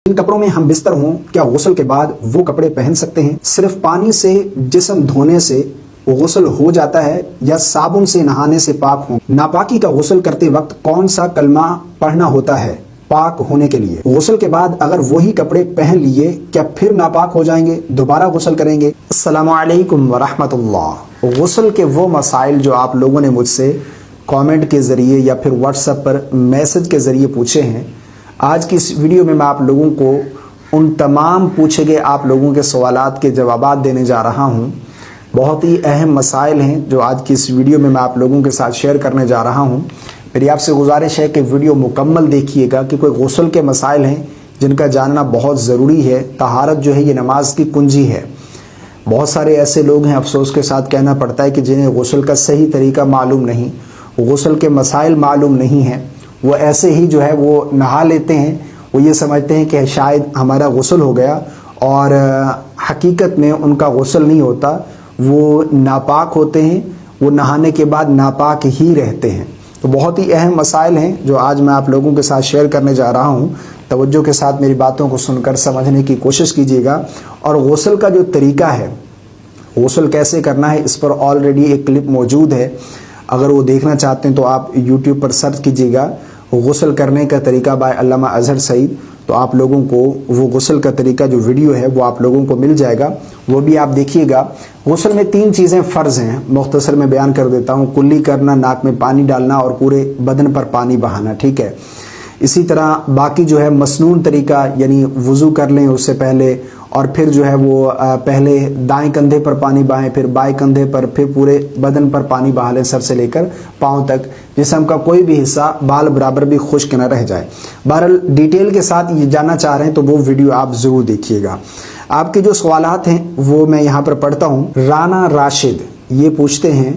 جن کپڑوں میں ہم بستر ہوں کیا غسل کے بعد وہ کپڑے پہن سکتے ہیں؟ صرف پانی سے جسم دھونے سے غسل ہو جاتا ہے یا صابن سے نہانے سے پاک ہوں؟ ناپاکی کا غسل کرتے وقت کون سا کلمہ پڑھنا ہوتا ہے پاک ہونے کے لیے؟ غسل کے بعد اگر وہی کپڑے پہن لیے کیا پھر ناپاک ہو جائیں گے، دوبارہ غسل کریں گے؟ السلام علیکم ورحمۃ اللہ۔ غسل کے وہ مسائل جو آپ لوگوں نے مجھ سے کامنٹ کے ذریعے یا پھر واٹس ایپ پر میسج کے ذریعے پوچھے ہیں، آج کی اس ویڈیو میں آپ لوگوں کو ان تمام پوچھے گئے آپ لوگوں کے سوالات کے جوابات دینے جا رہا ہوں۔ بہت ہی اہم مسائل ہیں جو آج کی اس ویڈیو میں آپ لوگوں کے ساتھ شیئر کرنے جا رہا ہوں۔ میری آپ سے گزارش ہے کہ ویڈیو مکمل دیکھیے گا کہ کوئی غسل کے مسائل ہیں جن کا جاننا بہت ضروری ہے۔ طہارت جو ہے یہ نماز کی کنجی ہے۔ بہت سارے ایسے لوگ ہیں، افسوس کے ساتھ کہنا پڑتا ہے، کہ جنہیں غسل کا صحیح طریقہ معلوم نہیں، غسل کے مسائل معلوم نہیں ہیں، وہ ایسے ہی جو ہے وہ نہا لیتے ہیں، وہ یہ سمجھتے ہیں کہ شاید ہمارا غسل ہو گیا، اور حقیقت میں ان کا غسل نہیں ہوتا، وہ ناپاک ہوتے ہیں، وہ نہانے کے بعد ناپاک ہی رہتے ہیں۔ تو بہت ہی اہم مسائل ہیں جو آج میں آپ لوگوں کے ساتھ شیئر کرنے جا رہا ہوں۔ توجہ کے ساتھ میری باتوں کو سن کر سمجھنے کی کوشش کیجیے گا، اور غسل کا جو طریقہ ہے، غسل کیسے کرنا ہے، اس پر آلریڈی ایک کلپ موجود ہے، اگر وہ دیکھنا چاہتے ہیں تو آپ یوٹیوب پر سرچ کیجیے گا غسل کرنے کا طریقہ بائے علامہ اظہر سعید، تو آپ لوگوں کو وہ غسل کا طریقہ جو ویڈیو ہے وہ آپ لوگوں کو مل جائے گا، وہ بھی آپ دیکھیے گا۔ غسل میں 3 چیزیں فرض ہیں، مختصر میں بیان کر دیتا ہوں۔ کلی کرنا، ناک میں پانی ڈالنا، اور پورے بدن پر پانی بہانا، ٹھیک ہے۔ اسی طرح باقی جو ہے مسنون طریقہ، یعنی وضو کر لیں اس سے پہلے، اور پھر جو ہے وہ پہلے دائیں کندھے پر پانی بہائیں، پھر بائیں کندھے پر، پھر پورے بدن پر پانی بہا لیں، سر سے لے کر پاؤں تک، جسم کا کوئی بھی حصہ بال برابر بھی خشک نہ رہ جائے۔ بہرحال ڈیٹیل کے ساتھ یہ جاننا چاہ رہے ہیں تو وہ ویڈیو آپ ضرور دیکھیے گا۔ آپ کے جو سوالات ہیں وہ میں یہاں پر پڑھتا ہوں۔ رانا راشد یہ پوچھتے ہیں،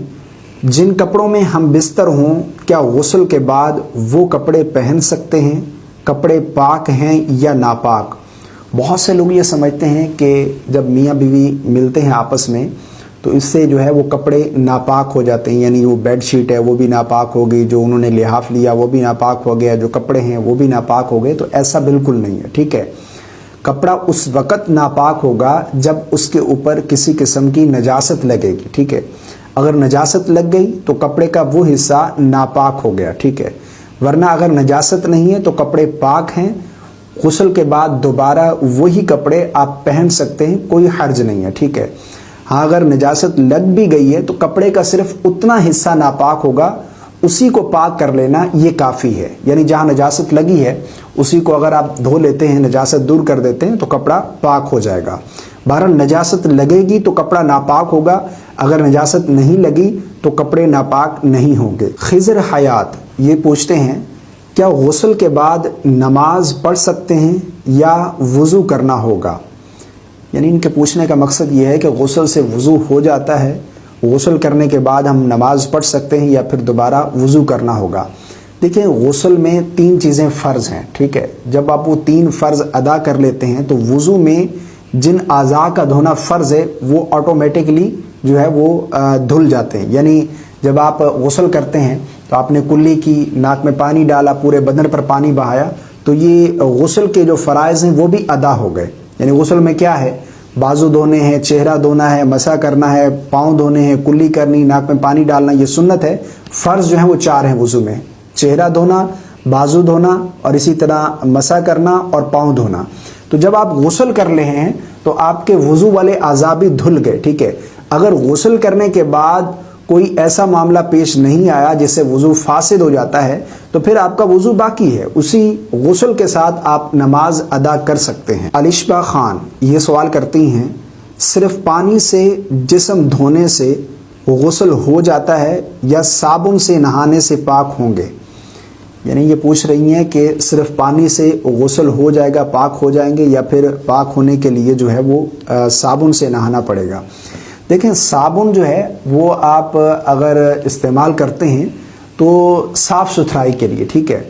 جن کپڑوں میں ہم بستر ہوں کیا غسل کے بعد وہ کپڑے پہن سکتے ہیں؟ کپڑے پاک ہیں یا ناپاک؟ بہت سے لوگ یہ سمجھتے ہیں کہ جب میاں بیوی ملتے ہیں آپس میں تو اس سے جو ہے وہ کپڑے ناپاک ہو جاتے ہیں، یعنی وہ بیڈ شیٹ ہے وہ بھی ناپاک ہو گئی، جو انہوں نے لحاف لیا وہ بھی ناپاک ہو گیا، جو کپڑے ہیں وہ بھی ناپاک ہو گئے۔ تو ایسا بالکل نہیں ہے، ٹھیک ہے۔ کپڑا اس وقت ناپاک ہوگا جب اس کے اوپر کسی قسم کی نجاست لگے گی، ٹھیک ہے۔ اگر نجاست لگ گئی تو کپڑے کا وہ حصہ ناپاک ہو گیا، ٹھیک ہے۔ ورنہ اگر نجاست نہیں ہے تو کپڑے پاک ہیں، غسل کے بعد دوبارہ وہی کپڑے آپ پہن سکتے ہیں، کوئی حرج نہیں ہے، ٹھیک ہے۔ ہاں اگر نجاست لگ بھی گئی ہے تو کپڑے کا صرف اتنا حصہ ناپاک ہوگا، اسی کو پاک کر لینا یہ کافی ہے، یعنی جہاں نجاست لگی ہے اسی کو اگر آپ دھو لیتے ہیں، نجاست دور کر دیتے ہیں تو کپڑا پاک ہو جائے گا۔ بہرحال نجاست لگے گی تو کپڑا ناپاک ہوگا، اگر نجاست نہیں لگی تو کپڑے ناپاک نہیں ہوں گے۔ خضر حیات یہ پوچھتے ہیں، کیا غسل کے بعد نماز پڑھ سکتے ہیں یا وضو کرنا ہوگا؟ یعنی ان کے پوچھنے کا مقصد یہ ہے کہ غسل سے وضو ہو جاتا ہے، غسل کرنے کے بعد ہم نماز پڑھ سکتے ہیں یا پھر دوبارہ وضو کرنا ہوگا؟ دیکھیں، غسل میں 3 چیزیں فرض ہیں، ٹھیک ہے۔ جب آپ وہ 3 فرض ادا کر لیتے ہیں تو وضو میں جن اعضاء کا دھونا فرض ہے وہ آٹومیٹکلی جو ہے وہ دھل جاتے ہیں۔ یعنی جب آپ غسل کرتے ہیں تو آپ نے کلی کی، ناک میں پانی ڈالا، پورے بدن پر پانی بہایا، تو یہ غسل کے جو فرائض ہیں وہ بھی ادا ہو گئے۔ یعنی غسل میں کیا ہے، بازو دھونے ہیں، چہرہ دھونا ہے، مسح کرنا ہے، پاؤں دھونے ہیں، کلی کرنی، ناک میں پانی ڈالنا، یہ سنت ہے۔ فرض جو ہیں وہ 4 ہیں وضو میں، چہرہ دھونا، بازو دھونا، اور اسی طرح مسح کرنا اور پاؤں دھونا۔ تو جب آپ غسل کر رہے ہیں تو آپ کے وضو والے اعضاء بھی دھل گئے، ٹھیک ہے۔ اگر غسل کرنے کے بعد کوئی ایسا معاملہ پیش نہیں آیا جس سے وضو فاسد ہو جاتا ہے تو پھر آپ کا وضو باقی ہے، اسی غسل کے ساتھ آپ نماز ادا کر سکتے ہیں۔ الشبہ خان یہ سوال کرتی ہیں، صرف پانی سے جسم دھونے سے غسل ہو جاتا ہے یا صابن سے نہانے سے پاک ہوں گے؟ یعنی یہ پوچھ رہی ہیں کہ صرف پانی سے غسل ہو جائے گا، پاک ہو جائیں گے، یا پھر پاک ہونے کے لیے جو ہے وہ صابن سے نہانا پڑے گا؟ دیکھیں، صابن جو ہے وہ آپ اگر استعمال کرتے ہیں تو صاف ستھرائی کے لیے، ٹھیک ہے۔